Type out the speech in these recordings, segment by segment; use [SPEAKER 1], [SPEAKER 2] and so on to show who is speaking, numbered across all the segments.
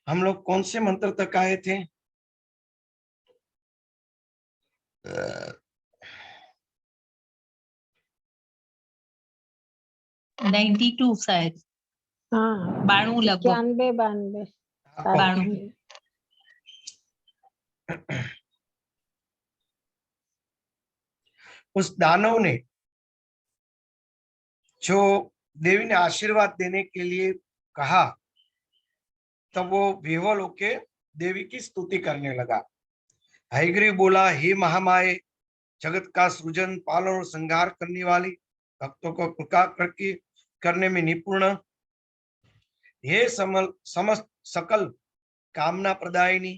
[SPEAKER 1] हम लोग कौन से मंत्र तक आए थे?
[SPEAKER 2] 92 शायद।
[SPEAKER 3] हाँ
[SPEAKER 2] 92 लगभग।
[SPEAKER 3] 91 92
[SPEAKER 2] 92।
[SPEAKER 1] उस दानव ने जो देवी ने आशीर्वाद देने के लिए कहा, तब वो विह्वल होके देवी की स्तुति करने लगा। हयग्रीव बोला, हे महामाये, जगत का सृजन, पालन और संहार करने वाली, भक्तों को कृपा करके करने में निपुण, हे समस्त सकल कामना प्रदायिनी,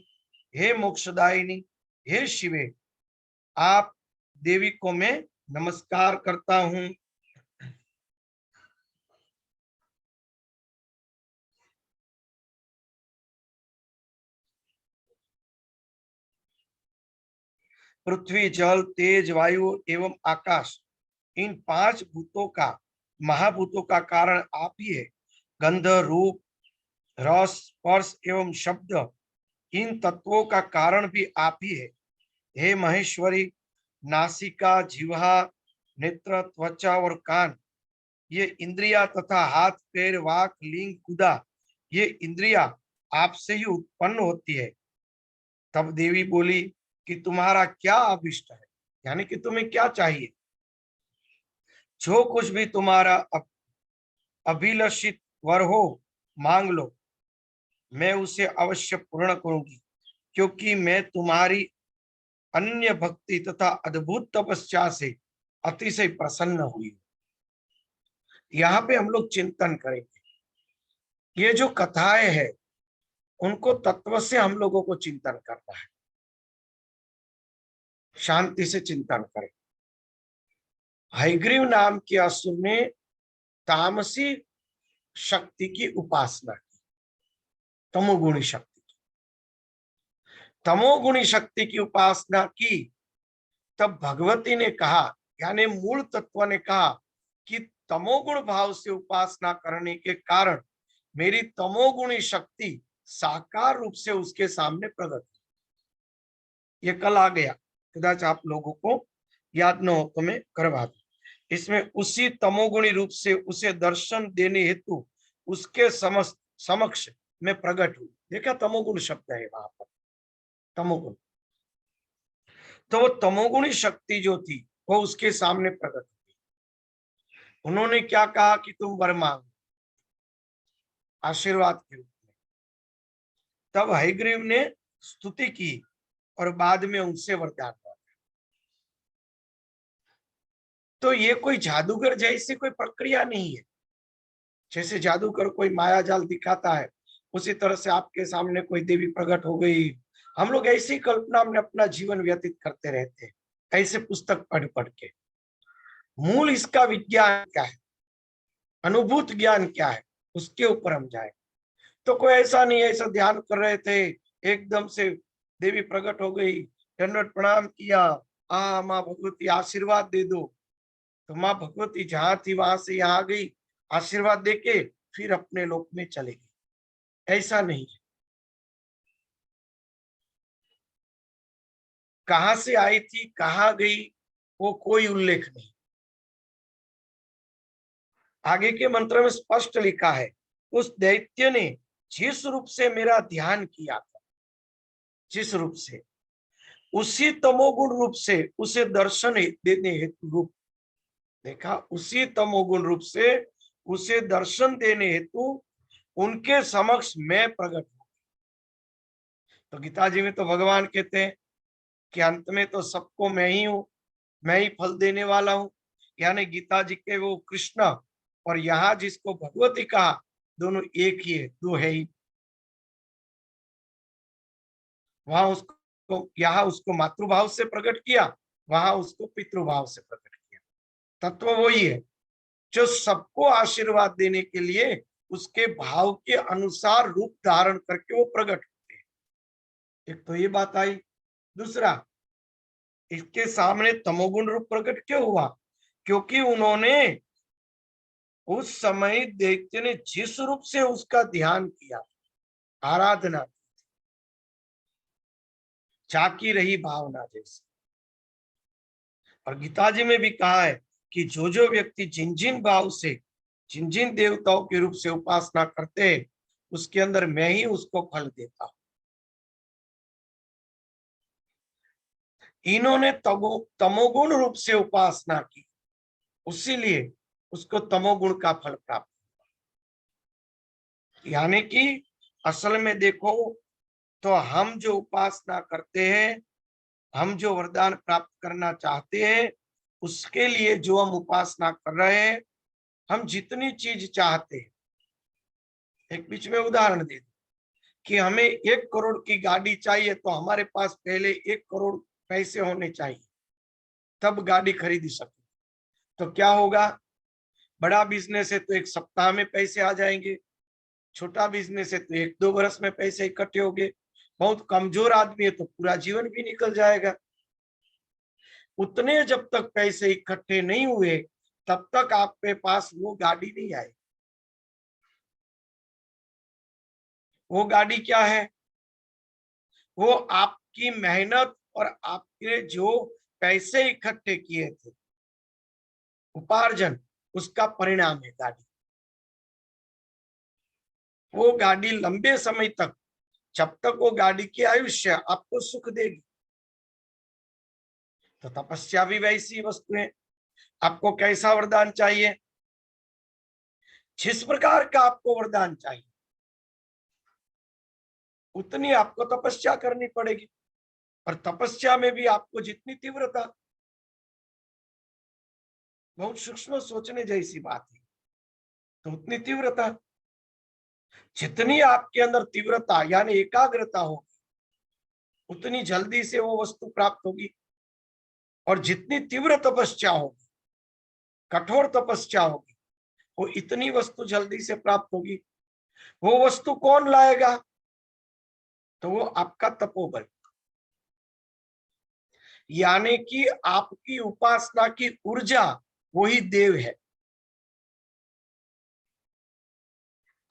[SPEAKER 1] हे मोक्षदायिनी, हे शिवे, आप देवी को मैं नमस्कार करता हूं। पृथ्वी, जल, तेज, वायु एवं आकाश, इन 5 भूतों का, महाभूतों का कारण आप ही है। गंध, रूप, रस, स्पर्श एवं शब्द, इन तत्वों का कारण भी आप ही है। हे महेश्वरी, नासिका, जिह्वा, नेत्र, त्वचा और कान, ये इंद्रिया तथा हाथ, पैर, वाक, लिंग, गुदा, ये इंद्रिया आपसे ही उत्पन्न होती है। तब देवी बोली कि तुम्हारा क्या अभिष्ट है, यानी कि तुम्हें क्या चाहिए? जो कुछ भी तुम्हारा अभिलषित वर हो, मांग लो, मैं उसे अवश्य पूर्ण करूंगी, क्योंकि मैं तुम्हारी अन्य भक्ति तथा अद्भुत तपस्या से अतिशय प्रसन्न हुई। यहाँ पे हम लोग चिंतन करेंगे। ये जो कथाएं हैं, उनको तत्व से हम लोगों को चिंतन करना है, शांति से चिंतन करें। हयग्रीव नाम के असुर ने तामसी शक्ति की उपासना की, तमोगुणी शक्ति की। तमोगुणी शक्ति की उपासना की, तब भगवती ने कहा, यानी मूल तत्व ने कहा कि तमोगुण भाव से उपासना करने के कारण मेरी तमोगुणी शक्ति साकार रूप से उसके सामने प्रकट हुई। ये कल आ गया, कदाच आप लोगों को याद न हो तो मैं करवा दूं। इसमें उसी तमोगुणी रूप से उसे दर्शन देने हेतु उसके समक्ष में प्रकट हुई। देखा, तमोगुण शब्द है वहां पर, तमोगुण। तो वो तमोगुणी शक्ति जो थी वो उसके सामने प्रकट हुई। उन्होंने क्या कहा कि तुम वर मांगो, आशीर्वाद के रूप में। तब हयग्रीव ने स्तुति की और बाद में उनसे वरदान मांगा। तो ये कोई जादूगर जैसी कोई प्रक्रिया नहीं है। जैसे जादूगर कोई माया जाल दिखाता है, उसी तरह से आपके सामने कोई देवी प्रकट हो गई। हम लोग ऐसी कल्पना में अपना जीवन व्यतीत करते रहते हैं, ऐसे पुस्तक पढ़ पढ़ के। मूल इसका विज्ञान क्या है, अनुभूत ज्ञान क्या है, उसके ऊपर हम जाए। तो कोई ऐसा नहीं, ऐसा ध्यान कर रहे थे, एकदम से देवी प्रकट हो गई, दंडवत प्रणाम किया, माँ भगवती आशीर्वाद दे दो। तो माँ भगवती जहां थी वहां से यहाँ आ गई, आशीर्वाद देके फिर अपने लोक में चले गई। ऐसा नहीं है। कहां से आई थी, कहां गई, वो कोई उल्लेख नहीं। आगे के मंत्र में स्पष्ट लिखा है, उस दैत्य ने जिस रूप से मेरा ध्यान किया था, जिस रूप से, उसी तमोगुण रूप से उसे दर्शन देने हेतु रूप, देखा, उसी तमोगुण रूप से उसे दर्शन देने हेतु उनके समक्ष मैं प्रकट हूं। तो गीता जी में तो भगवान कहते हैं कि अंत में तो सबको मैं ही हूं, मैं ही फल देने वाला हूं। यानी गीता जी के वो कृष्ण और यहाँ जिसको भगवती कहा, दोनों एक ही है, दो है ही। वहां उसको, यहाँ उसको मातृभाव से प्रकट किया, वहां उसको पितृभाव से प्रकट किया। तत्व वही है, जो सबको आशीर्वाद देने के लिए उसके भाव के अनुसार रूप धारण करके वो प्रकट होते हैं। एक तो ये बात आई। दूसरा, इसके सामने तमोगुण रूप प्रकट क्यों हुआ? क्योंकि उन्होंने उस समय दैत्य ने जिस रूप से उसका ध्यान किया, आराधना, जाकी रही भावना जैसे। और गीता जी में भी कहा है कि जो जो व्यक्ति जिन जिन भाव से जिन जिन देवताओं के रूप से उपासना करते हैं, उसके अंदर मैं ही उसको फल देता हूं। इन्होंने तमोगुण रूप से उपासना की, उसीलिए उसको तमोगुण का फल प्राप्त हुआ। यानी कि असल में देखो तो हम जो उपासना करते हैं, हम जो वरदान प्राप्त करना चाहते हैं, उसके लिए जो हम उपासना कर रहे हैं, हम जितनी चीज चाहते हैं, एक बीच में उदाहरण दे दूं कि हमें 1 करोड़ की गाड़ी चाहिए, तो हमारे पास पहले 1 करोड़ पैसे होने चाहिए, तब गाड़ी खरीद सके। तो क्या होगा, बड़ा बिजनेस है तो 1 सप्ताह में पैसे आ जाएंगे, छोटा बिजनेस है तो 1-2 बरस में पैसे इकट्ठे होंगे, बहुत कमजोर आदमी है तो पूरा जीवन भी निकल जाएगा। उतने जब तक पैसे इकट्ठे नहीं हुए, तब तक आपके पास वो गाड़ी नहीं आई। वो गाड़ी क्या है, वो आपकी मेहनत और आपके जो पैसे इकट्ठे किए थे, उपार्जन, उसका परिणाम है गाड़ी। वो गाड़ी लंबे समय तक, जब तक वो गाड़ी की आयुष्य आपको सुख देगी। तो तपस्या भी वैसी वस्तु है। आपको कैसा वरदान चाहिए, जिस प्रकार का आपको वरदान चाहिए, उतनी आपको तपस्या करनी पड़ेगी। और तपस्या में भी आपको जितनी तीव्रता, बहुत सूक्ष्म सोचने जैसी बात है, तो उतनी तीव्रता, जितनी आपके अंदर तीव्रता यानी एकाग्रता होगी, उतनी जल्दी से वो वस्तु प्राप्त होगी। और जितनी तीव्र तपस्या होगी, कठोर तपस्या होगी, वो इतनी वस्तु जल्दी से प्राप्त होगी। वो वस्तु कौन लाएगा, तो वो आपका तपोबल, यानी कि आपकी उपासना की ऊर्जा, वही देव है।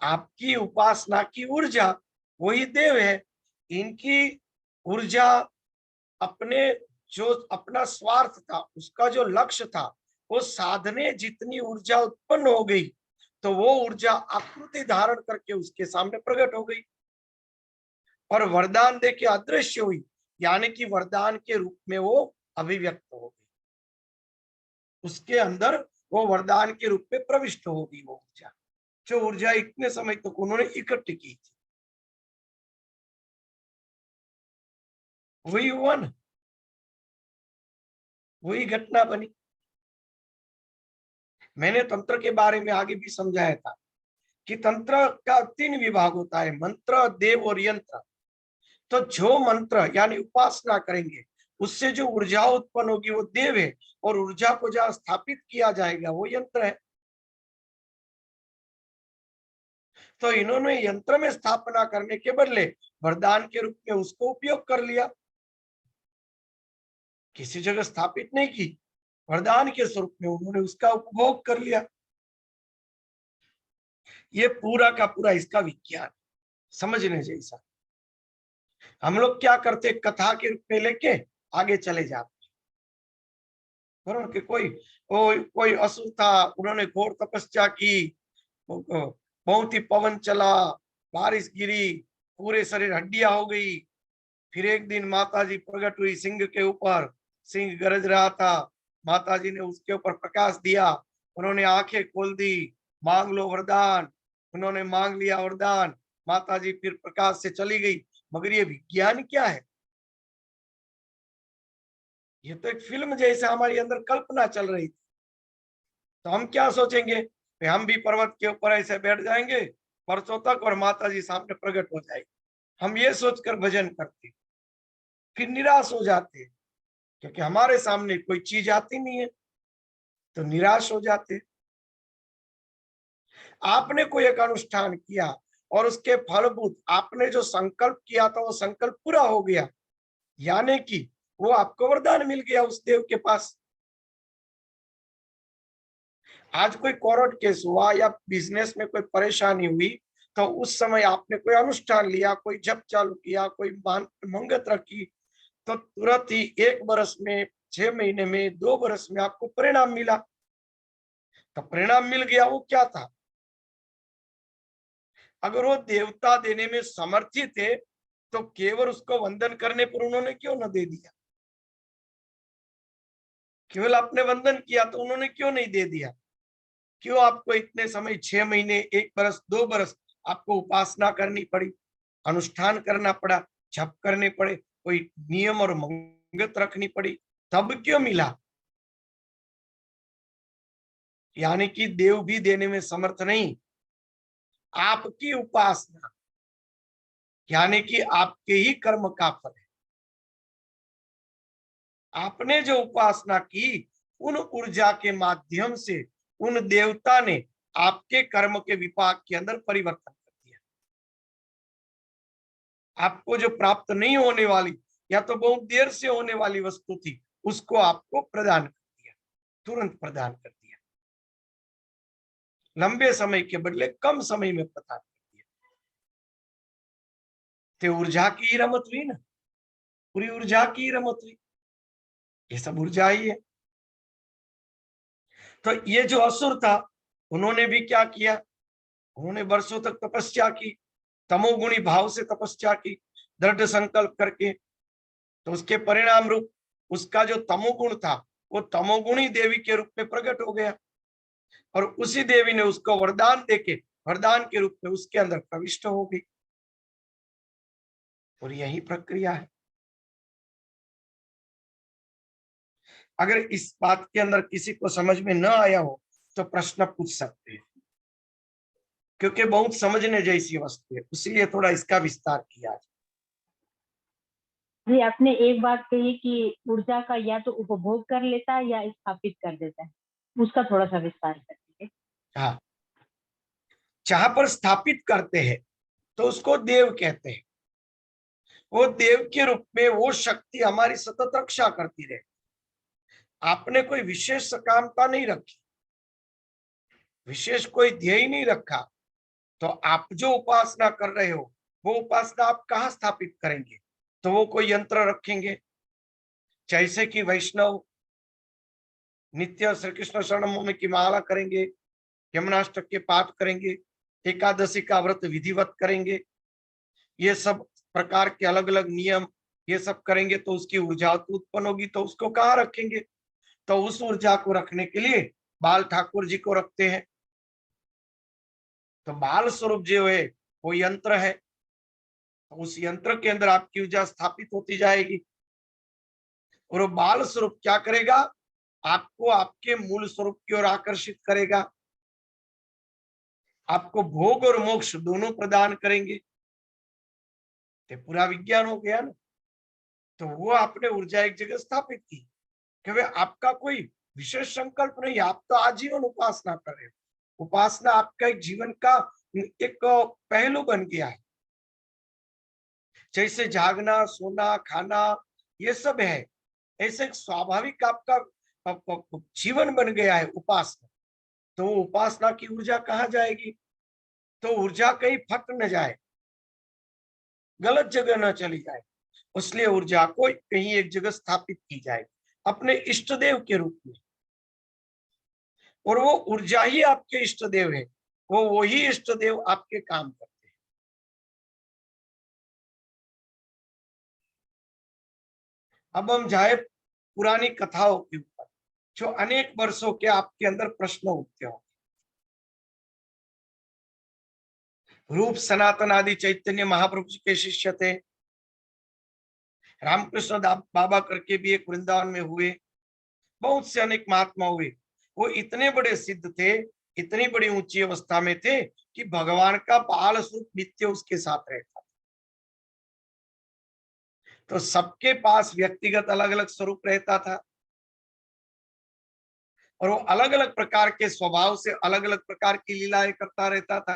[SPEAKER 1] आपकी उपासना की ऊर्जा वही देव है। इनकी ऊर्जा अपने, जो अपना स्वार्थ था, उसका जो लक्ष्य था, वो साधने जितनी ऊर्जा उत्पन्न हो गई, तो वो ऊर्जा आकृति धारण करके उसके सामने प्रकट हो गई और वरदान देके अदृश्य हुई, यानी कि वरदान के रूप में वो अभिव्यक्त हो गई। उसके अंदर वो वरदान के रूप में प्रविष्ट होगी वो ऊर्जा, जो ऊर्जा इतने समय तक उन्होंने इकट्ठी की थी। वही हुआ ना, वही घटना बनी। मैंने तंत्र के बारे में आगे भी समझाया था कि तंत्र का 3 विभाग होता है, मंत्र, देव और यंत्र। तो जो मंत्र यानी उपासना करेंगे, उससे जो ऊर्जा उत्पन्न होगी वो देव है, और ऊर्जा को जहां स्थापित किया जाएगा वो यंत्र है। तो इन्होंने यंत्र में स्थापना करने के बदले वरदान के रूप में उसको उपयोग कर लिया, किसी जगह स्थापित नहीं की, वरदान के स्वरूप में उन्होंने उसका उपभोग कर लिया। ये पूरा का पूरा इसका विज्ञान समझने जैसा। हम लोग क्या करते, कथा के रूप में लेके आगे चले जाते, बराबर कि कोई असुर था, उन्होंने घोर तपस्या की, बहुत ही पवन चला, बारिश गिरी, पूरे शरीर हड्डियां हो गई। फिर एक दिन माता जी प्रकट हुई सिंह के ऊपर, सिंह गरज रहा था, माता जी ने उसके ऊपर प्रकाश दिया, उन्होंने आंखें खोल दी, मांग लो वरदान। उन्होंने मांग लिया वरदान, माता जी फिर प्रकाश से चली गई। मगर ये विज्ञान क्या है, ये तो एक फिल्म जैसे हमारे अंदर कल्पना चल रही थी। तो हम क्या सोचेंगे, हम भी पर्वत के ऊपर ऐसे बैठ जाएंगे परसों तक और माता जी सामने प्रकट हो जाएगी। हम ये सोचकर भजन करते, फिर निराश हो जाते हैं, क्योंकि हमारे सामने कोई चीज आती नहीं है, तो निराश हो जाते। आपने कोई एक अनुष्ठान किया और उसके फलभूत आपने जो संकल्प किया था वो संकल्प पूरा हो गया, यानी कि वो आपको वरदान मिल गया उस देव के पास। आज कोई कोर्ट केस हुआ या बिजनेस में कोई परेशानी हुई, तो उस समय आपने कोई अनुष्ठान लिया, कोई जप चालू किया, कोई मंगत रखी, तो तुरंत ही 1 वर्ष में, 6 महीने में, 2 वर्ष में आपको परिणाम मिला। तो परिणाम मिल गया, वो क्या था? अगर वो देवता देने में समर्थी थे तो केवल उसको वंदन करने पर उन्होंने क्यों न दे दिया? केवल आपने वंदन किया तो उन्होंने क्यों नहीं दे दिया? क्यों आपको इतने समय, 6 महीने, 1 वर्ष, 2 वर्ष आपको उपासना करनी पड़ी, अनुष्ठान करना पड़ा, जप करने पड़े, कोई नियम और मंगत रखनी पड़ी, तब क्यों मिला? यानी कि देव भी देने में समर्थ नहीं, आपकी उपासना, यानी कि आपके ही कर्म का फल है। आपने जो उपासना की, उन ऊर्जा के माध्यम से उन देवता ने आपके कर्म के विपाक के अंदर परिवर्तन कर दिया। आपको जो प्राप्त नहीं होने वाली या तो बहुत देर से होने वाली वस्तु थी, उसको आपको प्रदान कर दिया, तुरंत प्रदान कर दिया, लंबे समय के बदले कम समय में प्रदान कर दिया। तो ऊर्जा की ही रमत हुई ना, पूरी ऊर्जा की ही रमत हुई, ये सब ऊर्जा ही है। तो ये जो असुर था, उन्होंने भी क्या किया? उन्होंने वर्षों तक तपस्या की, तमोगुणी भाव से तपस्या की, दृढ़ संकल्प करके। तो उसके परिणाम रूप उसका जो तमोगुण था, वो तमोगुणी देवी के रूप में प्रकट हो गया, और उसी देवी ने उसको वरदान देके, वरदान के रूप में उसके अंदर प्रविष्ट हो गई। और यही प्रक्रिया है। अगर इस बात के अंदर किसी को समझ में न आया हो तो प्रश्न पूछ सकते हैं, क्योंकि बहुत समझने जैसी वस्तु है, इसलिए थोड़ा इसका विस्तार किया।
[SPEAKER 4] जी, आपने एक बात कही कि ऊर्जा का या तो उपभोग कर लेता है या स्थापित कर देता है, उसका थोड़ा सा विस्तार कर दीजिए।
[SPEAKER 1] हाँ, जहां पर स्थापित करते हैं तो उसको देव कहते हैं। वो देव के रूप में वो शक्ति हमारी सतत रक्षा करती रहे। आपने कोई विशेष सकामता नहीं रखी, विशेष कोई ध्येय नहीं रखा, तो आप जो उपासना कर रहे हो, वो उपासना आप कहाँ स्थापित करेंगे? तो वो कोई यंत्र रखेंगे, जैसे कि वैष्णव नित्य श्री कृष्ण शरणम की माला करेंगे, यमुनाष्टक के पाठ करेंगे, एकादशी का व्रत विधिवत करेंगे, ये सब प्रकार के अलग अलग नियम ये सब करेंगे, तो उसकी ऊर्जा तो उत्पन्न होगी, तो उसको कहाँ रखेंगे? तो उस ऊर्जा को रखने के लिए बाल ठाकुर जी को रखते हैं। तो बाल स्वरूप जो है वो यंत्र है, तो उस यंत्र के अंदर आपकी ऊर्जा स्थापित होती जाएगी, और वो बाल स्वरूप क्या करेगा? आपको आपके मूल स्वरूप की ओर आकर्षित करेगा, आपको भोग और मोक्ष दोनों प्रदान करेंगे। तो पूरा विज्ञान हो गया ना। तो वो आपने ऊर्जा एक जगह स्थापित की, क्योंकि आपका कोई विशेष संकल्प नहीं, आप तो आजीवन उपासना कर रहे हो। उपासना आपका एक जीवन का एक पहलू बन गया है, जैसे जागना, सोना, खाना ये सब है, ऐसे एक स्वाभाविक आपका जीवन बन गया है उपासना। तो उपासना की ऊर्जा कहाँ जाएगी? तो ऊर्जा कहीं फट न जाए, गलत जगह न चली जाए, इसलिए ऊर्जा को कहीं एक जगह स्थापित की जाए अपने इष्ट देव के रूप में। और वो ऊर्जा ही आपके इष्ट देव है, वो वही इष्ट देव आपके काम करते हैं। अब हम जाए पुरानी कथाओं के ऊपर, जो अनेक वर्षों के आपके अंदर प्रश्न उठते हो। रूप सनातन आदि चैतन्य महाप्रभु जी के शिष्य थे, रामकृष्ण बाबा करके भी एक वृंदावन में हुए, बहुत से अनेक महात्मा हुए। वो इतने बड़े सिद्ध थे, इतनी बड़ी ऊंची अवस्था में थे कि भगवान का बाल स्वरूप नित्य उसके साथ रहता। तो सबके पास व्यक्तिगत अलग अलग स्वरूप रहता था, और वो अलग अलग प्रकार के स्वभाव से अलग अलग प्रकार की लीलाएं करता रहता था।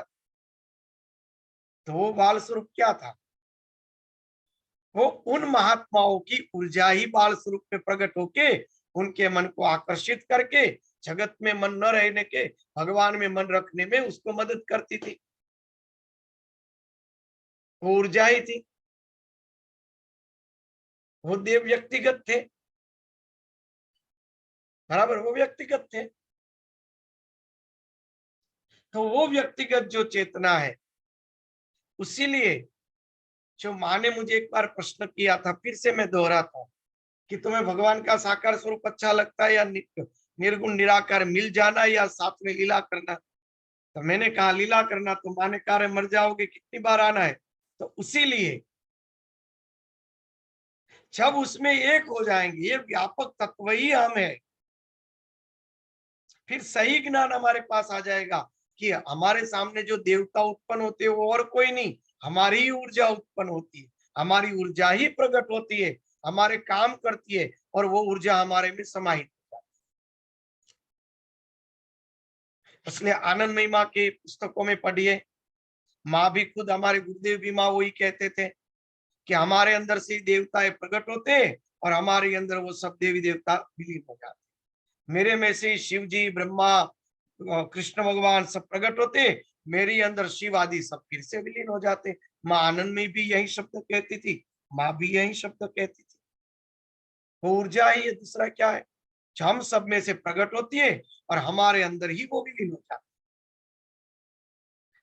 [SPEAKER 1] तो वो बाल स्वरूप क्या था? वो उन महात्माओं की ऊर्जा ही बाल स्वरूप में प्रकट होके उनके मन को आकर्षित करके जगत में मन न रहने के भगवान में मन रखने में उसको मदद करती थी। वो ऊर्जा ही थी, वो देव व्यक्तिगत थे, बराबर, वो व्यक्तिगत थे। तो वो व्यक्तिगत जो चेतना है, उसीलिए जो माँ ने मुझे एक बार प्रश्न किया था, फिर से मैं दोहराता हूँ कि तुम्हें भगवान का साकार स्वरूप अच्छा लगता है या निर्गुण निराकार मिल जाना या साथ में लीला करना? तो मैंने कहा लीला करना। तो माँ ने कहा मर जाओगे, कितनी बार आना है? तो उसीलिए जब उसमें एक हो जाएंगे, ये व्यापक तत्व ही हम है, फिर सही ज्ञान हमारे पास आ जाएगा कि हमारे सामने जो देवता उत्पन्न होते हैं वो और कोई नहीं, हमारी ही ऊर्जा उत्पन्न होती है, हमारी ऊर्जा ही प्रकट होती है, हमारे काम करती है, और वो ऊर्जा हमारे में समाहित हो जाती है। इसलिए आनंद महिमा के पुस्तकों में पढ़िए, माँ भी खुद, हमारे गुरुदेव भी माँ वही कहते थे कि हमारे अंदर से देवता प्रकट होते हैं और हमारे अंदर वो सब देवी देवता विलीन हो जाते। मेरे में से शिव जी, ब्रह्मा, कृष्ण भगवान सब प्रकट होते, मेरे अंदर शिव आदि सब फिर से विलीन हो जाते। माँ आनंद में भी यही शब्द कहती थी, माँ भी यही शब्द कहती थी। वो ऊर्जा ही है, दूसरा क्या है, जो हम सब में से प्रकट होती है और हमारे अंदर ही वो विलीन हो जाती।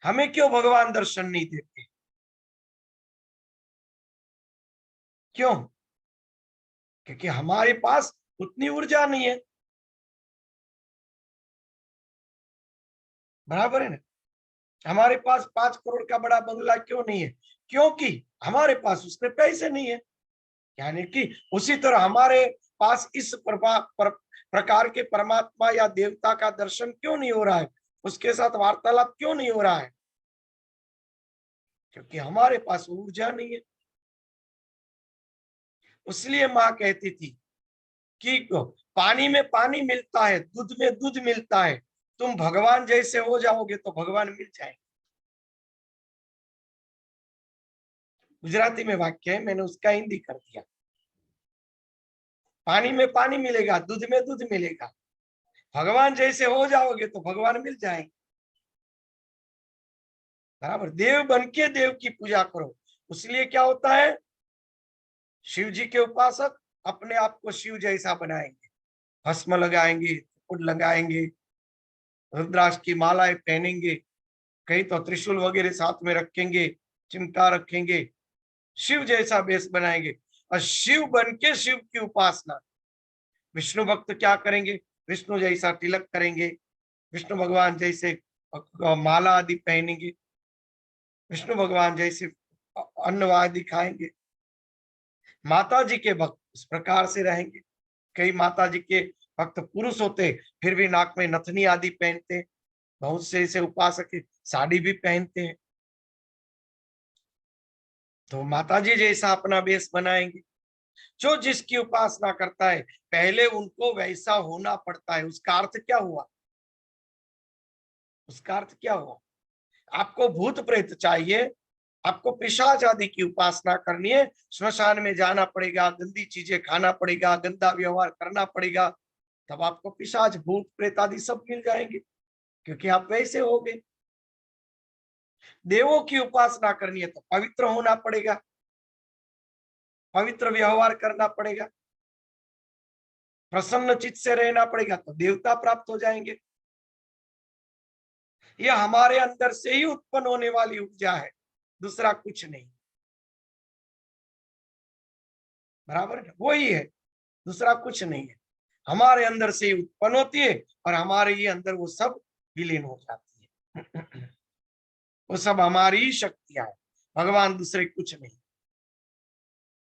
[SPEAKER 1] हमें क्यों भगवान दर्शन नहीं देते? क्यों? क्योंकि हमारे पास उतनी ऊर्जा नहीं है, बराबर है ना? हमारे पास 5 करोड़ का बड़ा बंगला क्यों नहीं है? क्योंकि हमारे पास उसमें पैसे नहीं है। यानी कि उसी तरह हमारे पास इस प्रकार के परमात्मा या देवता का दर्शन क्यों नहीं हो रहा है, उसके साथ वार्तालाप क्यों नहीं हो रहा है? क्योंकि हमारे पास ऊर्जा नहीं है। इसलिए माँ कहती थी कि पानी में पानी मिलता है, दूध में दूध मिलता है, तुम भगवान जैसे हो जाओगे तो भगवान मिल जाएंगे। गुजराती में वाक्य है, मैंने उसका हिंदी कर दिया। पानी में पानी मिलेगा, दूध में दूध मिलेगा, भगवान जैसे हो जाओगे तो भगवान मिल जाएंगे, बराबर। देव बन के देव की पूजा करो। इसलिए क्या होता है, शिव जी के उपासक अपने आप को शिव जैसा बनाएंगे, भस्म लगाएंगे, मुकुट लगाएंगे, रुद्राक्ष की मालाएं पहनेंगे, कहीं तो त्रिशूल वगैरह साथ में रखेंगे, चिमटा रखेंगे, शिव जैसा वेश बनाएंगे और शिव बन के शिव की उपासना। विष्णु भक्त क्या करेंगे, विष्णु जैसा तिलक करेंगे, विष्णु भगवान जैसे माला आदि पहनेंगे, विष्णु भगवान जैसे अन्न आदि खाएंगे। माता जी के भक्त इस प्रकार से रहेंगे। कई माता जी के भक्त पुरुष होते फिर भी नाक में नथनी आदि पहनते, बहुत से ऐसे उपासक साड़ी भी पहनते हैं, तो माता जी जैसा अपना वेश बनाएंगे। जो जिसकी उपासना करता है पहले उनको वैसा होना पड़ता है। उसका अर्थ क्या हुआ? उसका अर्थ क्या हुआ? आपको भूत प्रेत चाहिए, आपको पिशाच आदि की उपासना करनी है, श्मशान में जाना पड़ेगा, गंदी चीजें खाना पड़ेगा, गंदा व्यवहार करना पड़ेगा, तब आपको पिशाच भूत प्रेत आदि सब मिल जाएंगे, क्योंकि आप वैसे हो गए। देवों की उपासना करनी है तो पवित्र होना पड़ेगा, पवित्र व्यवहार करना पड़ेगा, प्रसन्न चित्त से रहना पड़ेगा, तो देवता प्राप्त हो जाएंगे। यह हमारे अंदर से ही उत्पन्न होने वाली ऊर्जा है, दूसरा कुछ नहीं, बराबर है? वही है, दूसरा कुछ नहीं है। हमारे अंदर से ही उत्पन्न होती है और हमारे ही अंदर वो सब विलीन हो जाती है। वो सब हमारी ही शक्तियां है, भगवान दूसरे कुछ नहीं।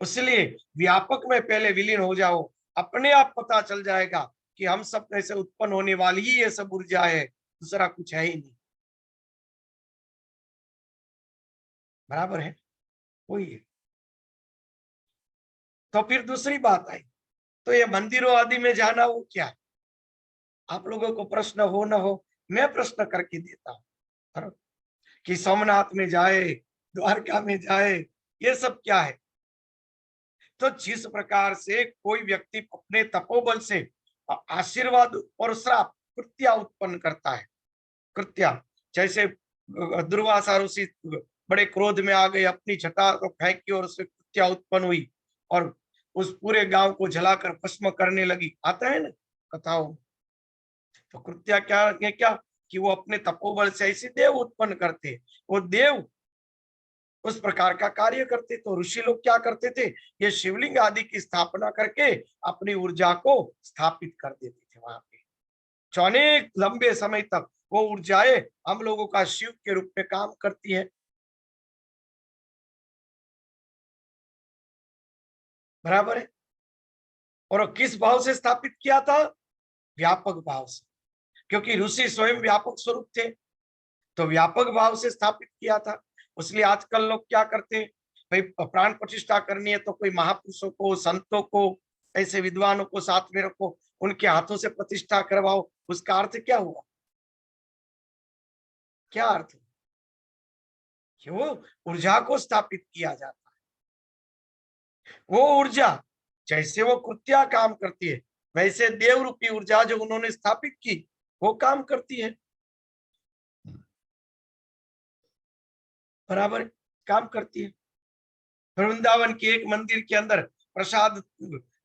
[SPEAKER 1] इसलिए व्यापक में पहले विलीन हो जाओ, अपने आप पता चल जाएगा कि हम सब में से उत्पन्न होने वाली ही ये सब ऊर्जा है, दूसरा कुछ है ही नहीं, बराबर है? वही है। तो फिर दूसरी बात आई, तो ये मंदिरों आदि में जाना वो क्या है? आप लोगों को प्रश्न हो ना हो, मैं प्रश्न करके देता हूँ कि सोमनाथ में जाए, द्वारका में जाए, ये सब क्या है? तो जिस प्रकार से कोई व्यक्ति अपने तपोबल से आशीर्वाद और श्राप कृत्या उत्पन्न करता है, कृत्या, जैसे दुर्वासा ऋषि बड़े क्रोध में आ गए, अपनी छटा को फेंकी और उससे कृत्या उत्पन्न हुई और उस पूरे गांव को जलाकर भस्म करने लगी। आता है ना कथाओं में। तो कृत्या क्या क्या कि वो अपने तपोबल से ऐसे देव उत्पन्न करते, वो देव उस प्रकार का कार्य करते। तो ऋषि लोग क्या करते थे, ये शिवलिंग आदि की स्थापना करके अपनी ऊर्जा को स्थापित कर देते थे वहां पे। तो अनेक लंबे समय तक वो ऊर्जाएं हम लोगों का शिव के रूप में काम करती है। बराबर है। और किस भाव से स्थापित किया था, व्यापक भाव से, क्योंकि ऋषि स्वयं व्यापक स्वरूप थे, तो व्यापक भाव से स्थापित किया था। इसलिए आजकल लोग क्या करते हैं, भाई प्राण प्रतिष्ठा करनी है तो कोई महापुरुषों को, संतों को, ऐसे विद्वानों को साथ में रखो, उनके हाथों से प्रतिष्ठा करवाओ। उसका अर्थ क्या हुआ, क्या अर्थ, कि वो ऊर्जा को स्थापित किया जाता है। वो ऊर्जा जैसे वो कृत्या काम करती है, वैसे देव रूपी ऊर्जा जो उन्होंने स्थापित की वो काम करती है। बराबर काम करती है। वृंदावन के एक मंदिर के अंदर प्रसाद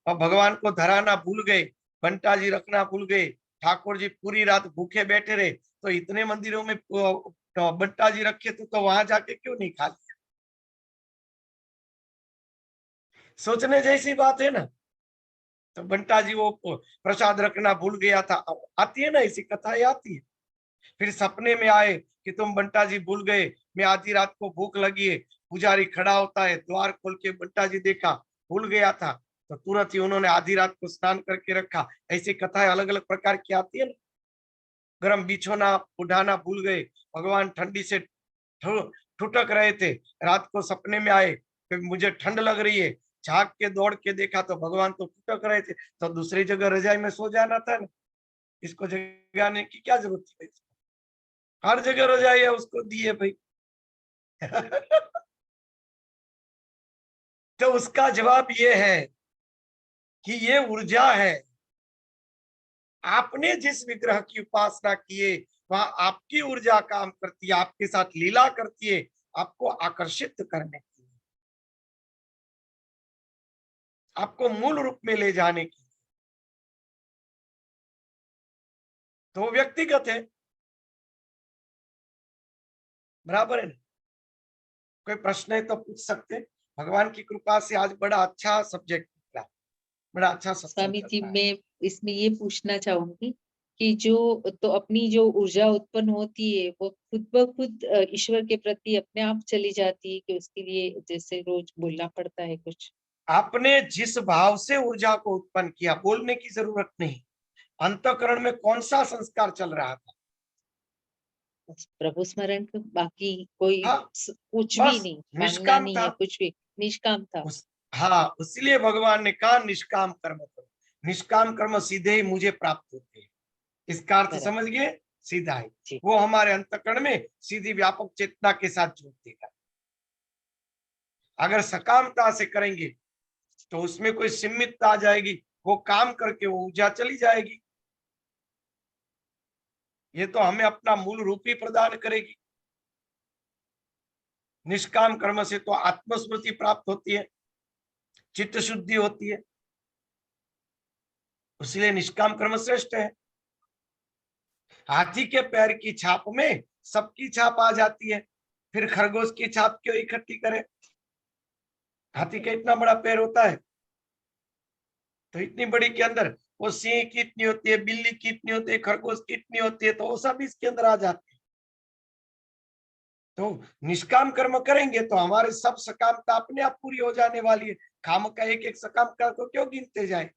[SPEAKER 1] भगवान को धराना भूल गए, बंटा जी रखना भूल गए, ठाकुर जी पूरी रात भूखे बैठे रहे। तो इतने मंदिरों में बंटा जी रखे तो वहां जाके क्यों नहीं खा लिया। सोचने जैसी बात है ना। तो बंटा जी वो प्रसाद रखना भूल गया था। आती है ना ऐसी कथाएं आती है। फिर सपने में आए कि तुम बंटा जी भूल गए, मैं आधी रात को भूख लगी है। पुजारी खड़ा होता है, द्वार खोल के बंटा जी देखा, भूल गया था, तो तुरंत ही उन्होंने आधी रात को स्नान करके रखा। ऐसी कथाएं अलग अलग प्रकार की आती है ना। गर्म बिछोना उठाना भूल गए, भगवान ठंडी से ठुठक रहे थे, रात को सपने में आए कि मुझे ठंड लग रही है, झाग के दौड़ के देखा तो भगवान तो ठुठक रहे थे, तो दूसरी जगह रजाई में सो जाना था ना। इसको जगाने की क्या जरूरत थी, हर जगह रजाई है उसको दिए भाई। तो उसका जवाब ये है कि ये ऊर्जा है। आपने जिस विग्रह की उपासना किए वहां आपकी ऊर्जा काम करती है, आपके साथ लीला करती है, आपको आकर्षित करने की, आपको मूल रूप में ले जाने की। तो व्यक्तिगत है। बराबर है ना। कोई प्रश्न है तो पूछ सकते हैं। भगवान की कृपा से आज बड़ा अच्छा सब्जेक्ट निकला, बड़ा अच्छा सत्संग
[SPEAKER 5] स्वामी
[SPEAKER 1] चल
[SPEAKER 5] जी,
[SPEAKER 1] रहा है।
[SPEAKER 5] मैं इसमें ये पूछना चाहूंगी कि तो अपनी जो ऊर्जा उत्पन्न होती है वो खुद ब खुद ईश्वर के प्रति अपने आप चली जाती है, कि उसके लिए जैसे रोज बोलना पड़ता है कुछ?
[SPEAKER 1] आपने जिस भाव से ऊर्जा को उत्पन्न किया, बोलने की जरूरत नहीं। अंतःकरण में कौन सा संस्कार चल रहा था,
[SPEAKER 5] बस प्रभु स्मरण बाकी कोई
[SPEAKER 1] हाँ
[SPEAKER 5] कुछ भी
[SPEAKER 1] बस
[SPEAKER 5] नहीं, मांगना
[SPEAKER 1] निष्काम
[SPEAKER 5] नहीं
[SPEAKER 1] था।
[SPEAKER 5] है कुछ भी, निष्काम था।
[SPEAKER 1] हाँ, इसलिए भगवान ने कहा निष्काम कर्म करो। निष्काम कर्म सीधे ही मुझे प्राप्त होते हैं। इसका अर्थ
[SPEAKER 5] बराबर
[SPEAKER 1] समझ गए, सीधा ही
[SPEAKER 5] जी।
[SPEAKER 1] वो हमारे अंतःकरण में सीधी व्यापक चेतना के साथ जोड़ देगा। अगर सकामता से करेंगे तो उसमें कोई सीमितता आ जाएगी, वो काम करके वो ऊर्जा चली जाएगी। ये तो हमें अपना मूल रूप ही प्रदान करेगी। निष्काम कर्म से तो आत्मस्मृति प्राप्त होती है, चित्त शुद्धि होती है, इसलिए निष्काम कर्म श्रेष्ठ है। हाथी के पैर की छाप में सबकी छाप आ जाती है, फिर खरगोश की छाप क्यों इकट्ठी करें। हाथी का इतना बड़ा पैर होता है, तो इतनी बड़ी के अंदर वो सिंह की इतनी होती है, बिल्ली की इतनी होती है, खरगोश की इतनी होती है, तो वो सब इसके अंदर आ जाते हैं। तो निष्काम कर्म करेंगे तो हमारे सब सकामता अपने आप पूरी हो जाने वाली है। काम का एक एक सकाम का को क्यों गिनते जाए,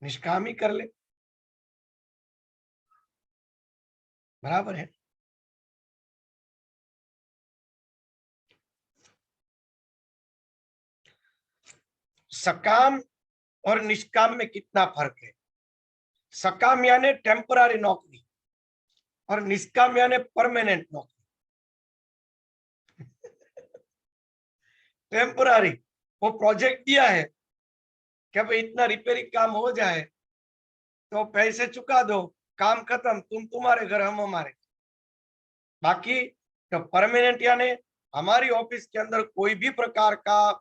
[SPEAKER 1] निष्काम ही कर ले। बराबर है। सकाम और निष्काम में कितना फर्क है। सकाम यानी टेम्पररी नौकरी और निष्काम यानी परमानेंट नौकरी। टेम्पररी, वो प्रोजेक्ट दिया है कि भाई इतना रिपेयरिंग काम हो जाए तो पैसे चुका दो, काम खत्म, तुम तुम्हारे घर हम हमारे। बाकी तो परमानेंट यानी हमारी ऑफिस के अंदर कोई भी प्रकार का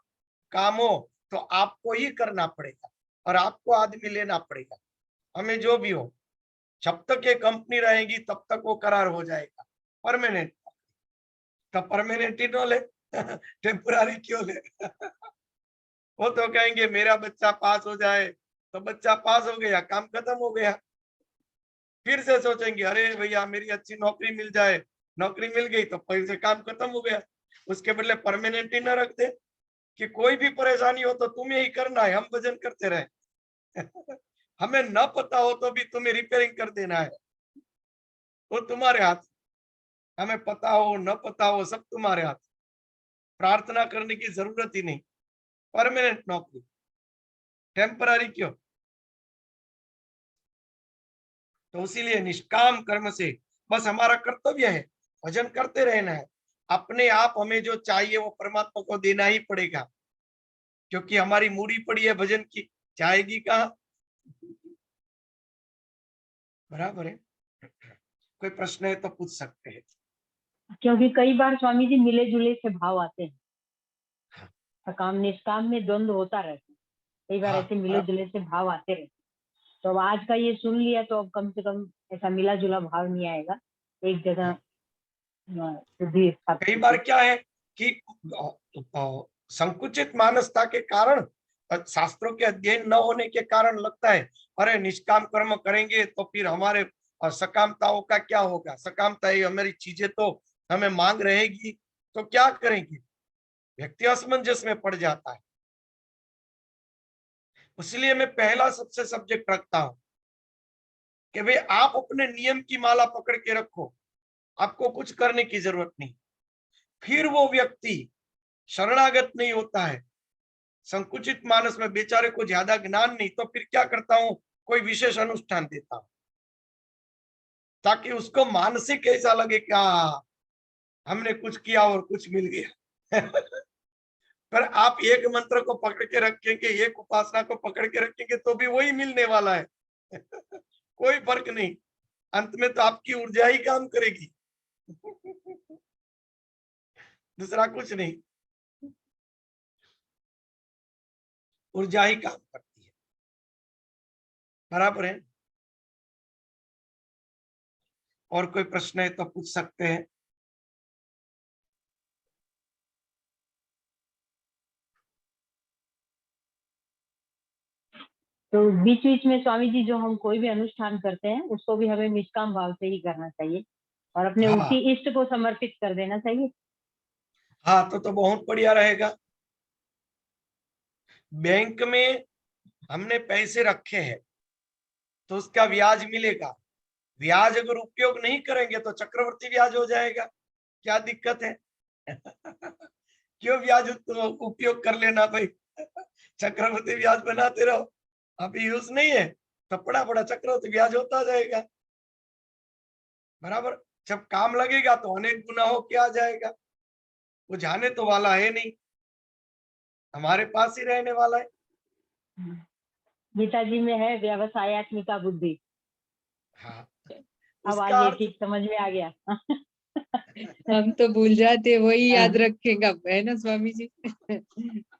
[SPEAKER 1] काम हो तो आपको ही करना पड़ेगा और आपको आदमी लेना पड़ेगा, हमें जो भी हो। जब तक ये कंपनी रहेगी तब तक वो करार हो जाएगा परमानेंट। तो परमानेंट ही न ले, टेम्पररी क्यों ले? वो तो कहेंगे मेरा बच्चा पास हो जाए, तो बच्चा पास हो गया, काम खत्म हो गया। फिर से सोचेंगे अरे भैया मेरी अच्छी नौकरी मिल जाए, नौकरी मिल गई तो फिर से काम खत्म हो गया। उसके बदले परमानेंट ही न रख दे कि कोई भी परेशानी हो तो तुम्हें ही करना है, हम वजन करते रहे। हमें न पता हो तो भी तुम्हें रिपेयरिंग कर देना है, वो तुम्हारे हाथ। हमें पता हो न पता हो सब तुम्हारे हाथ। प्रार्थना करने की जरूरत ही नहीं, परमानेंट नौकरी, टेम्पररी क्यों? तो इसीलिए निष्काम कर्म से बस हमारा कर्तव्य है भजन करते रहना है। अपने आप हमें जो चाहिए वो परमात्मा को देना ही पड़ेगा, क्योंकि हमारी मूड़ी पड़ी है भजन की, जाएगी कहाँ? बराबर है। कोई प्रश्न है तो पूछ सकते हैं।
[SPEAKER 4] क्योंकि कई बार स्वामी जी मिले जुले से भाव आते हैं, सकाम निष्काम में द्वंद्व होता रहता है, कई बार
[SPEAKER 1] हाँ,
[SPEAKER 4] ऐसे मिले जुले से भाव आते रहते हैं। तो अब आज का ये सुन लिया तो अब कम से कम ऐसा मिला जुला भाव नहीं आएगा, एक जगह शुद्धि स्थापित
[SPEAKER 1] कई बार क्या है कि संकुचित मानसता के कारण, शास्त्रों के अध्ययन न होने के कारण लगता है अरे निष्काम कर्म करेंगे तो फिर हमारे सकामताओं का क्या होगा? सकामता हमारी चीजें तो हमें मांग रहेगी तो क्या करेंगे? व्यक्ति असमंजस में पड़ जाता है। इसलिए मैं पहला सबसे सब्जेक्ट रखता हूं कि भाई आप अपने नियम की माला पकड़ के रखो, आपको कुछ करने की जरूरत नहीं। फिर वो व्यक्ति शरणागत नहीं होता है, संकुचित मानस में बेचारे को ज्यादा ज्ञान नहीं, तो फिर क्या करता हूं, कोई विशेष अनुष्ठान देता हूं ताकि उसको मानसिक ऐसा लगे कि हमने कुछ किया और कुछ मिल गया। पर आप एक मंत्र को पकड़ के रखेंगे, एक उपासना को पकड़ के रखेंगे तो भी वही मिलने वाला है। कोई फर्क नहीं, अंत में तो आपकी ऊर्जा ही काम करेगी, दूसरा कुछ नहीं, ऊर्जा ही काम करती है। बराबर है। और कोई प्रश्न है तो पूछ सकते हैं।
[SPEAKER 4] तो बीच बीच में स्वामी जी जो हम कोई भी अनुष्ठान करते हैं उसको भी हमें निष्काम भाव से ही करना चाहिए और अपने
[SPEAKER 1] हाँ
[SPEAKER 4] उसी इष्ट को समर्पित कर देना चाहिए।
[SPEAKER 1] हाँ, तो बहुत बढ़िया रहेगा। बैंक में हमने पैसे रखे हैं तो उसका ब्याज मिलेगा, ब्याज अगर उपयोग नहीं करेंगे तो चक्रवर्ती ब्याज हो जाएगा, क्या दिक्कत है? क्यों ब्याज उपयोग कर लेना भाई? चक्रवर्ती ब्याज बनाते रहो, अभी यूज नहीं है तो बड़ा बड़ा चक्रवर्ती ब्याज होता जाएगा। बराबर, जब काम लगेगा तो अनेक गुना हो क्या जाएगा, वो जाने तो वाला है नहीं, हमारे पास ही रहने वाला है।
[SPEAKER 4] गीता जी में है व्यवसायत्मिका बुद्धि।
[SPEAKER 1] हाँ,
[SPEAKER 4] अब
[SPEAKER 1] उसका
[SPEAKER 4] आज ये
[SPEAKER 1] अर्थ
[SPEAKER 4] ठीक समझ में आ गया।
[SPEAKER 5] हम तो भूल जाते, वही याद
[SPEAKER 4] हाँ।
[SPEAKER 5] रखेगा, है ना स्वामी जी?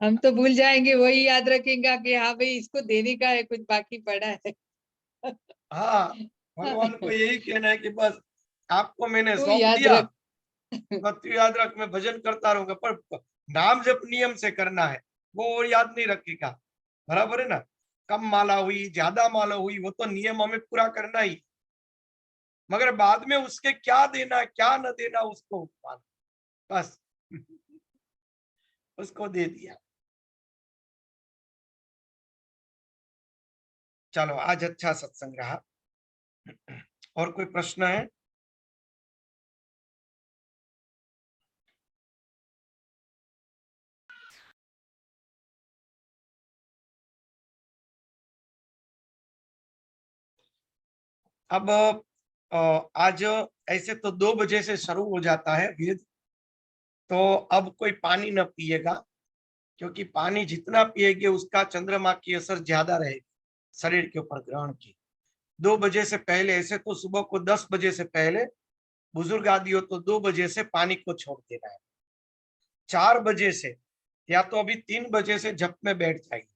[SPEAKER 5] हम तो भूल जाएंगे, वही याद रखेगा कि हाँ भाई इसको देने का है, कुछ बाकी पड़ा है।
[SPEAKER 1] हाँ, भगवान को यही कहना है कि बस आपको मैंने
[SPEAKER 5] तो
[SPEAKER 1] सौंप
[SPEAKER 5] याद
[SPEAKER 1] दिया,
[SPEAKER 5] रख।
[SPEAKER 1] बस तू याद रख, मैं भजन करता रहूंगा, पर नाम जब नियम से करना है वो याद नहीं रखेगा। बराबर है ना? कम माला हुई ज्यादा माला हुई वो तो नियम हमें पूरा करना ही, मगर बाद में उसके क्या देना क्या न देना उसको बस उसको दे दिया। चलो आज अच्छा सत्संग रहा। और कोई प्रश्न है? अब आज ऐसे तो 2 बजे से शुरू हो जाता है वेद, तो अब कोई पानी न पिएगा, क्योंकि पानी जितना पिएंगे उसका चंद्रमा की असर ज्यादा रहेगी शरीर के ऊपर ग्रहण की। 2 बजे से पहले, ऐसे तो सुबह को 10 बजे से पहले बुजुर्ग आदि हो तो 2 बजे से पानी को छोड़ देना है। 4 बजे से या तो अभी 3 बजे से जप में बैठ जाइए।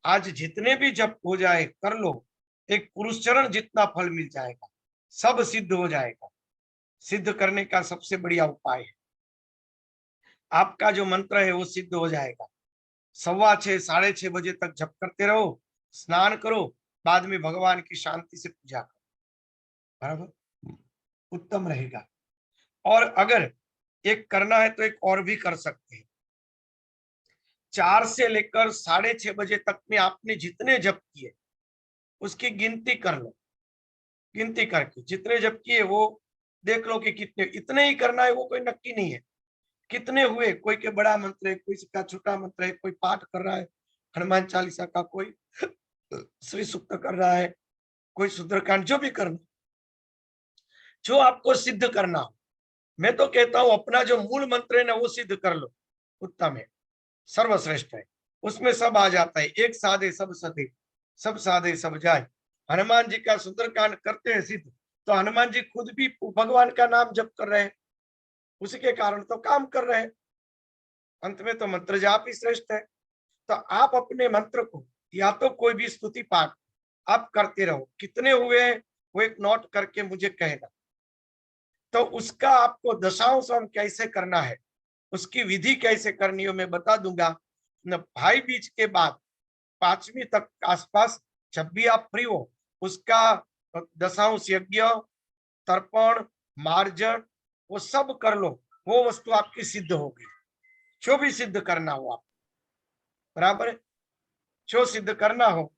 [SPEAKER 1] आज जितने भी जप हो जाए कर लो, एक पुरुष चरण जितना फल मिल जाएगा, सब सिद्ध हो जाएगा। सिद्ध करने का सबसे बढ़िया उपाय है, आपका जो मंत्र है वो सिद्ध हो जाएगा। 6:15 6:30 बजे तक जप करते रहो, स्नान करो, बाद में भगवान की शांति से पूजा करो, बराबर, उत्तम रहेगा। और अगर एक करना है तो एक और भी कर सकते हैं। 4 से लेकर 6:30 बजे तक में आपने जितने जप किए उसकी गिनती कर लो। गिनती करके जितने जप किए वो देख लो कि कितने, इतने ही करना है, वो कोई नक्की नहीं है कितने हुए। कोई के बड़ा मंत्र है, कोई का छोटा मंत्र है, कोई पाठ कर रहा है हनुमान चालीसा का, कोई श्री सूक्त कर रहा है, कोई सुंदरकांड, जो भी करना, जो आपको सिद्ध करना हो। मैं तो कहता हूं अपना जो मूल मंत्र है ना वो सिद्ध कर लो, उत्तम है, सर्वश्रेष्ठ है। उसमें सब आ जाता है, एक साधे सब सधे, सब साधे सब जाए। हनुमान जी का सुंदरकांड करते हैं सिद्ध, तो हनुमान जी खुद भी भगवान का नाम जप कर रहे हैं, उसी के कारण तो काम कर रहे हैं। अंत में तो मंत्र जाप ही श्रेष्ठ है। तो आप अपने मंत्र को या तो कोई भी स्तुति पाठ आप करते रहो, कितने हुए वो एक नोट करके मुझे कहना। तो उसका आपको दशांश हम कैसे करना है, उसकी विधि कैसे करनी हो मैं बता दूंगा। न भाई बीज के बाद 5वीं तक आसपास जब भी आप फ्री हो, उसका दशांश यज्ञ, तर्पण, मार्जन वो सब कर लो, वो वस्तु आपकी सिद्ध होगी। जो भी सिद्ध करना हो आप, बराबर है, जो सिद्ध करना हो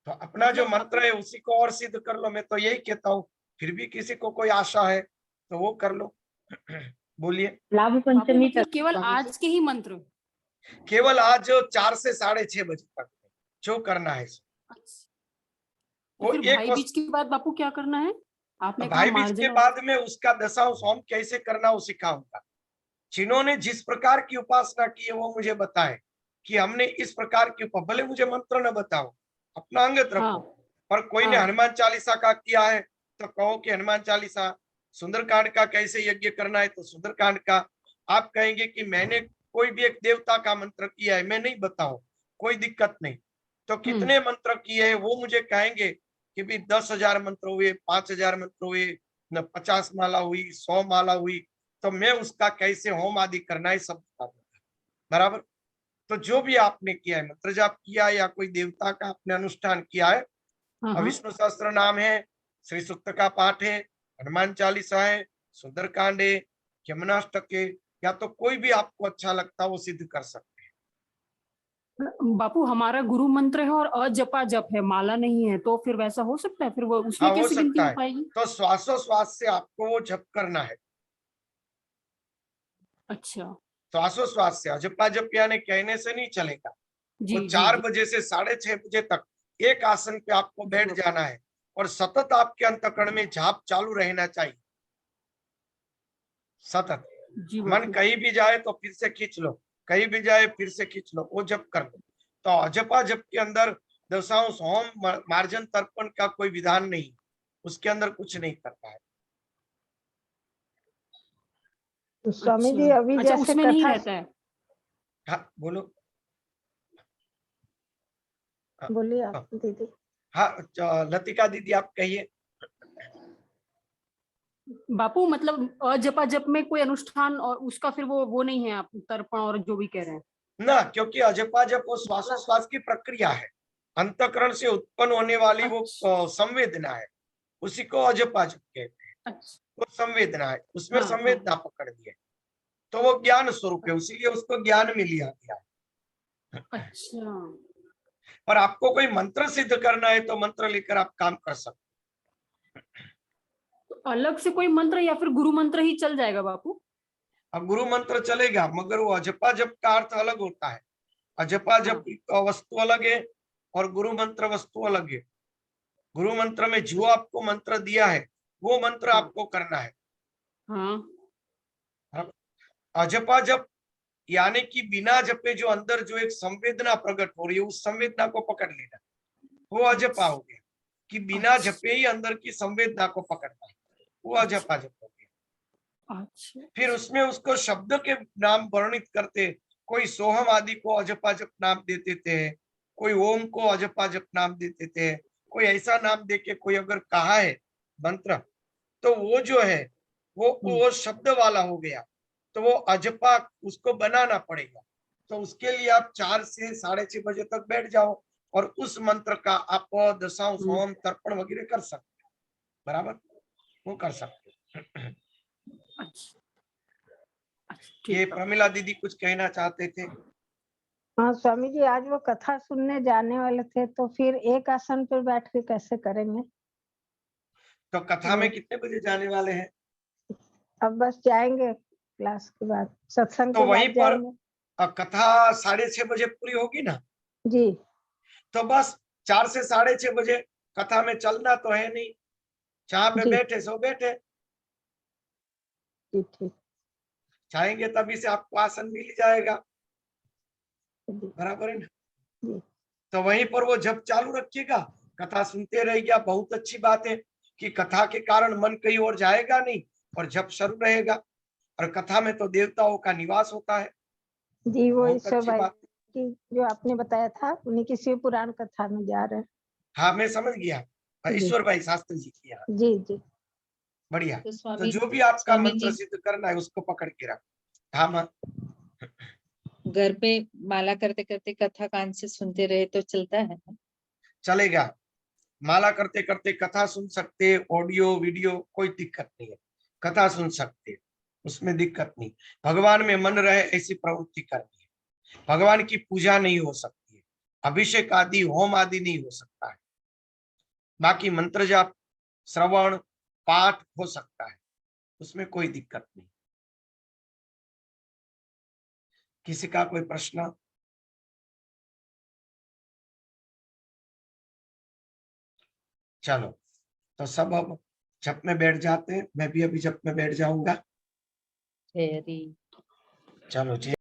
[SPEAKER 1] तो अपना जो मंत्र है उसी को और सिद्ध कर लो। मैं तो यही कहता हूँ, फिर भी किसी को कोई आशा है तो वो कर लो। बोलिए।
[SPEAKER 4] लाभ
[SPEAKER 6] बापू
[SPEAKER 4] पंचमी
[SPEAKER 6] मतलब
[SPEAKER 4] तक
[SPEAKER 6] केवल
[SPEAKER 4] स्वामी जी?
[SPEAKER 6] आज के ही मंत्र?
[SPEAKER 1] केवल आज 4 से 6:30 बजे तक जो करना है
[SPEAKER 6] अच्छा,
[SPEAKER 1] वो
[SPEAKER 6] तो फिर
[SPEAKER 1] एक
[SPEAKER 6] भाई बीज के बाद बापू क्या करना है? आपने कहा
[SPEAKER 1] भाई बीज के
[SPEAKER 6] मार्जन
[SPEAKER 1] बाद में उसका दशांश होम कैसे करना वो सिखाऊंगा। जिन्होंने जिस प्रकार की उपासना की है वो मुझे बताएं कि हमने इस प्रकार की भले मुझे मंत्र न बताओ, अपना अंगत रखो।
[SPEAKER 6] हाँ
[SPEAKER 1] पर कोई ने
[SPEAKER 6] हाँ
[SPEAKER 1] हनुमान चालीसा का किया है तो कहो कि हनुमान चालीसा। सुंदरकांड का कैसे यज्ञ करना है तो सुंदरकांड का। आप कहेंगे कि मैंने कोई भी एक देवता का मंत्र किया है, मैं नहीं बताऊं, कोई दिक्कत नहीं। तो कितने मंत्र किए हैं वो मुझे कहेंगे कि भी 10,000 मंत्र हुए, 5,000 मंत्र हुए, न 50 माला हुई, 100 माला हुई, तो मैं उसका कैसे होम आदि करना है सब बता दूंगा, बराबर। तो जो भी आपने किया है, मंत्र जाप किया है या कोई देवता का आपने अनुष्ठान किया है,
[SPEAKER 6] हाँ
[SPEAKER 1] विष्णु सहस्त्र नाम है, श्री सूक्त का पाठ है, हनुमान चालीसा है, सुंदरकांड है, यमुनाष्टक है, या तो कोई भी आपको अच्छा लगता है वो सिद्ध कर सकते हैं।
[SPEAKER 6] बापू हमारा गुरु मंत्र है और अजपा जप है, माला नहीं है, तो फिर वैसा हो सकता है? फिर वो उसमें
[SPEAKER 1] हाँ हो
[SPEAKER 6] कैसे गिनती
[SPEAKER 1] सकता
[SPEAKER 6] हो
[SPEAKER 1] है।
[SPEAKER 6] पाएगी?
[SPEAKER 1] तो श्वासोश्वास से आपको वो जप करना है।
[SPEAKER 6] अच्छा
[SPEAKER 1] श्वासोश्वास से, अजपा जप यानी कहने से नहीं चलेगा।
[SPEAKER 6] जी
[SPEAKER 1] वो
[SPEAKER 6] जी
[SPEAKER 1] 4
[SPEAKER 6] जी
[SPEAKER 1] बजे से 6:30 बजे तक एक आसन पे आपको बैठ
[SPEAKER 6] बापू।
[SPEAKER 1] जाना है और सतत आपके अंतःकरण में जाप चालू रहना चाहिए, सतत।
[SPEAKER 6] जी
[SPEAKER 1] मन
[SPEAKER 6] बापू।
[SPEAKER 1] कहीं भी जाए तो फिर से खींच लो, कहीं भी जाए फिर से खींच लो, वो जप कर लो। तो अजपा जप के अंदर दशांश होम मार्जन तर्पण का कोई विधान नहीं, उसके अंदर कुछ नहीं करता है।
[SPEAKER 3] तो स्वामी जी
[SPEAKER 6] अच्छा
[SPEAKER 3] अभी
[SPEAKER 6] अच्छा,
[SPEAKER 3] जैसे
[SPEAKER 6] उसमें नहीं
[SPEAKER 3] कथा,
[SPEAKER 6] रहता है?
[SPEAKER 1] हाँ बोलो। हाँ,
[SPEAKER 3] बोलिए
[SPEAKER 1] हाँ,
[SPEAKER 3] आप दीदी।
[SPEAKER 1] हाँ, लतिका दीदी आप कहिए।
[SPEAKER 6] बापू मतलब अजपा जप में कोई अनुष्ठान और उसका फिर वो नहीं है, आप तर्पण और जो भी कह रहे हैं?
[SPEAKER 1] ना, क्योंकि अजपा जप वो श्वासोश्वास की प्रक्रिया है, अंतःकरण से उत्पन्न होने वाली वो
[SPEAKER 6] अच्छा
[SPEAKER 1] संवेदना है, उसी को अजपा जप कहते हैं।
[SPEAKER 6] अच्छा
[SPEAKER 1] वो संवेदना है, उसमें
[SPEAKER 6] हाँ हाँ
[SPEAKER 1] संवेदना पकड़ दी है, तो वो ज्ञान स्वरूप है, इसीलिए उसको ज्ञान में लिया गया है।
[SPEAKER 6] अच्छा।
[SPEAKER 1] पर आपको कोई मंत्र सिद्ध करना है तो मंत्र लेकर आप काम कर सकते।
[SPEAKER 6] तो अलग से कोई मंत्र या फिर गुरु मंत्र ही चल जाएगा बापू?
[SPEAKER 1] अब गुरु मंत्र चलेगा मगर वो अजपा जप का अर्थ अलग होता है। अजपा जप वस्तु अलग है और गुरु मंत्र वस्तु अलग है। गुरु मंत्र में जो आपको मंत्र दिया है वो मंत्र
[SPEAKER 6] हाँ
[SPEAKER 1] आपको करना है।
[SPEAKER 6] हाँ
[SPEAKER 1] अजपा जप यानी कि बिना जपे जो अंदर जो एक संवेदना प्रकट हो रही है उस संवेदना को पकड़ लेना, वो अजपा हो गया कि बिना
[SPEAKER 6] अच्छा
[SPEAKER 1] जपे ही अंदर की संवेदना को पकड़ना है। वो अजपा जप हो गया।
[SPEAKER 6] अच्छा
[SPEAKER 1] फिर उसमें उसको शब्द के नाम वर्णित करते, कोई सोहम आदि को अजपा जप नाम देते थे, कोई ओम को अजपा जप नाम देते थे, कोई ऐसा नाम देके कोई अगर कहा है मंत्र तो वो जो है वो शब्द वाला हो गया, तो वो अजपा उसको बनाना पड़ेगा। तो उसके लिए आप 4 से 6:30 बजे तक बैठ जाओ और उस मंत्र का आप दशांश होम तर्पण वगैरह कर सकते हो, बराबर, वो कर सकते हो।
[SPEAKER 6] अच्छा
[SPEAKER 1] ये
[SPEAKER 6] ठीक है।
[SPEAKER 1] प्रमिला दीदी कुछ कहना चाहते थे।
[SPEAKER 3] हाँ स्वामी जी, आज वो कथा सुनने जाने वाले थे, तो फिर एक आसन पर बैठ के कैसे करेंगे?
[SPEAKER 1] तो कथा में कितने बजे जाने वाले हैं?
[SPEAKER 3] अब बस जाएंगे, क्लास के बाद, सत्संग
[SPEAKER 1] तो
[SPEAKER 3] के
[SPEAKER 1] वहीं
[SPEAKER 3] बाद
[SPEAKER 1] पर
[SPEAKER 3] जाएंगे।
[SPEAKER 1] कथा 6:30 बजे पूरी होगी ना,
[SPEAKER 3] जी
[SPEAKER 1] तो बस 4 से 6:30 बजे कथा में चलना तो है नहीं, जहाँ पे
[SPEAKER 3] जी
[SPEAKER 1] बैठे सो बैठे,
[SPEAKER 3] जी ठीक
[SPEAKER 1] चाहेंगे तभी से आपको आसन मिल जाएगा,
[SPEAKER 3] जी
[SPEAKER 1] बराबर है ना।
[SPEAKER 3] जी
[SPEAKER 1] तो वहीं पर वो जप चालू रखिएगा, कथा सुनते रहिएगा। बहुत अच्छी बात है कि कथा के कारण मन कहीं और जाएगा नहीं और जप शुरू रहेगा, और कथा में तो देवताओं का निवास होता है,
[SPEAKER 3] जी, वो
[SPEAKER 1] बहुत
[SPEAKER 3] ईश्वर
[SPEAKER 1] अच्छी
[SPEAKER 3] भाई
[SPEAKER 1] बात।
[SPEAKER 3] की जो आपने बताया था, उन्हीं की शिव पुराण कथा में जा रहे हैं।
[SPEAKER 1] हाँ मैं समझ गया,
[SPEAKER 3] जी
[SPEAKER 1] ईश्वर भाई शास्त्री जी की यहाँ,
[SPEAKER 3] जी जी
[SPEAKER 1] बढ़िया।
[SPEAKER 5] तो
[SPEAKER 1] तो जो भी आपका
[SPEAKER 5] स्वामी
[SPEAKER 1] मंत्र
[SPEAKER 5] जी
[SPEAKER 1] सिद्ध करना है उसको पकड़ के रखो। हाँ माँ,
[SPEAKER 5] घर पे माला करते करते कथा कान से सुनते रहे तो चलता है ना?
[SPEAKER 1] चलेगा, माला करते करते कथा सुन सकते, ऑडियो वीडियो कोई दिक्कत नहीं है, कथा सुन सकते, उसमें दिक्कत नहीं। भगवान में मन रहे ऐसी प्रवृत्ति करनी है। भगवान की पूजा नहीं हो सकती है, अभिषेक आदि होम आदि नहीं हो सकता है, बाकी मंत्र जाप श्रवण पाठ हो सकता है, उसमें कोई दिक्कत नहीं। किसी का कोई प्रश्न? चलो, तो सब अब जप में बैठ जाते हैं, मैं भी अभी जप में बैठ जाऊंगा।
[SPEAKER 5] हरी
[SPEAKER 1] चलो जी।